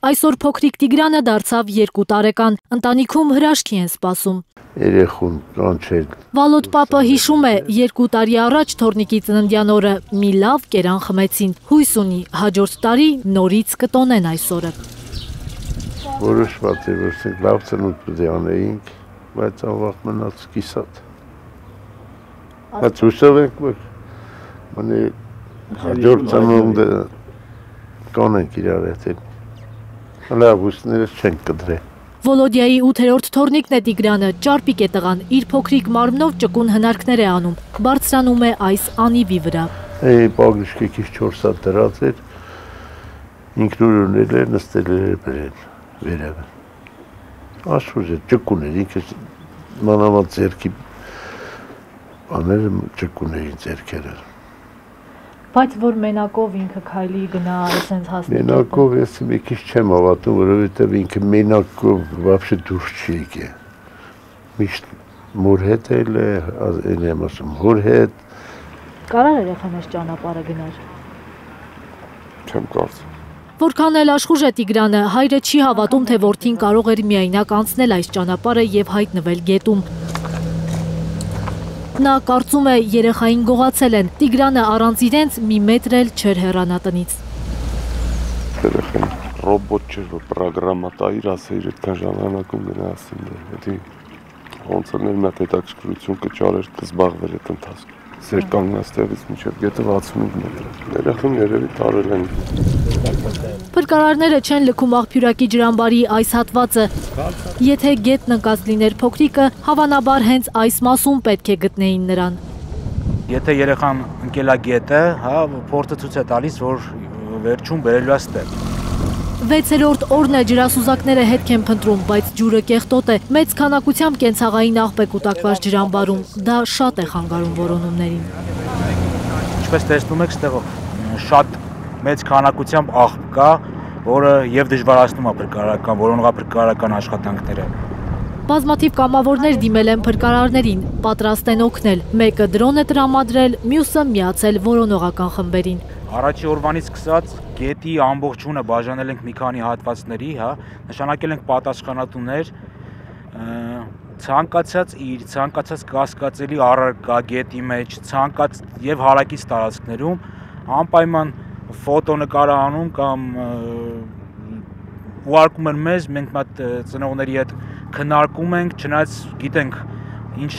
Այսօր փոքրիկ Տիգրանը դարձավ 2 տարեկան, ընտանիքում հրաշքի են սպասում։ Երեխուն կանչել։ Վալոդ պապը հիշում է 2 տարի առաջ թորնիկի ծննդյան օրը մի լավ կերան խմեցին, հույս ունի հաջորդ տարի նորից կտոնեն այս օրը։ Որոշված է, որ լավ ծնունդ պետք է անեինք, բայց ավաղ մնաց կիսատ։ Բայց հուսով ենք, որ հաջորդ ծնունդը կանենք իրար հետ։ Լավ ուսներս չենք կդրել։ Վոլոդիայի 8-րդ թորնիկն է Տիգրանը, ճարպիկ է տղան, իր փոքրիկ մարմնով ճկուն հնարքներ է անում, բարձրանում է այս անիվի վրա։ Պագրիշկը քիչ 4 հատ դրած էր, ինքնուրույն էր, նստել էր վերևը։ Աշխուժ է, ճկուն էր, ինքը մանավանդ ձեռքի բաները ճկուն էին ձեռքերը։ Բայց որ մենակով ինքը քայլի գնա այսենց հասնի։ Մենակով ես մի քիչ չեմ հավատում, որովհետև ինքը մենակով вообще դուրս չի եկել։ Միշտ մոր հետ էլ եմ ասում, հոր հետ։ Կարա երեխաներ ճանապարհը գնար։ Չեմ կարծում։ Որքան էլ աշխուժ է Տիգրանը, հայրը չի հավատում, թե որդին կարող էր միայնակ անցնել այս ճանապարհը եւ հայտնվել գետում։ Նա կարծում է երեխային գողացել են, Տիգրանը առանց իրենց մի մետր էլ չէր հեռանա տնից։ Երեխային ռոբոտ չէր, որ պրոգրամա տայր, ասեիր այդքան ժամանակում գնացին դե, ոնց էր մեր մոտ հետաքրքրություն կճարեր, կզբաղվեր այդ ընթացքում։ Ձեր կանգնած տեղից մինչև գետը 65 մետր։ Երեխան երևի տարել են։ Փրկարարները չեն լքում աղբյուրակի ջրամբարի այս հատվածը։ Եթե գետն ընկած լիներ փոքրիկը, հավանաբար հենց այս մասում պետք է գտնեին նրան։ Եթե երեխան ընկել է գետը, փորձը ցույց է տալիս, որ վերջում բերելու է ստեղ։ 6-րդ օրն է ջրասուզակները հետք են փնտրում, բայց ջուրը կեղտոտ է, մեծ քանակությամբ կենցաղային աղբ է կուտակված ջրամբարում, դա շատ է խանգարում որոնումներին։ Ինչպես տեսնում եք, ստեղով շատ մեծ քանակությամբ աղբ կա, որը եւ դժվարացնում է փրկարարական, որոնողափրկարարական աշխատանքները։ Բազմաթիվ կամավորներ դիմել են փրկարարներին, պատրաստ են օգնել, մեկը դրոն է տրամադրել, մյուսը միացել որոնողական խմբերին։ Առաջի օրվանից սկսած գետի ամբողջությունը բաժանել ենք մի քանի հատվածների, նշանակել ենք պատասխանատուներ, ցանկացած կասկածելի առարկա գետի մեջ, եւ հարակից տարածքներում անպայման ֆոտոնկար անում կամ ուղարկում են մեզ, մենք մատ ծնողների հետ քննարկում ենք, չնայած գիտենք ինչ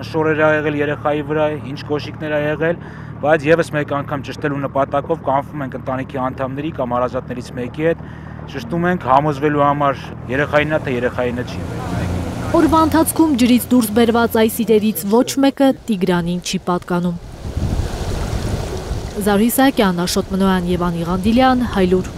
շորեր ա եղել երեխայի վրա, ինչ կոշիկներ ա եղել, բայց եւս մեկ անգամ ճշտելու նպատակով կանխում ենք ընտանիքի անդամների կամ հարազատներից մեկի հետ, ճշտում ենք համոզվելու համար երեխայինն է թե երեխայինը չի։ Օրվա ընթացքում ջրից դուրս բերված այս իրերից ոչ մեկը Տիգրանին չի պատկանում։ Զարուհի Սահակյան, Աշոտ Մնոյան եւ Անի Ղանդիլյան, Հայլուր։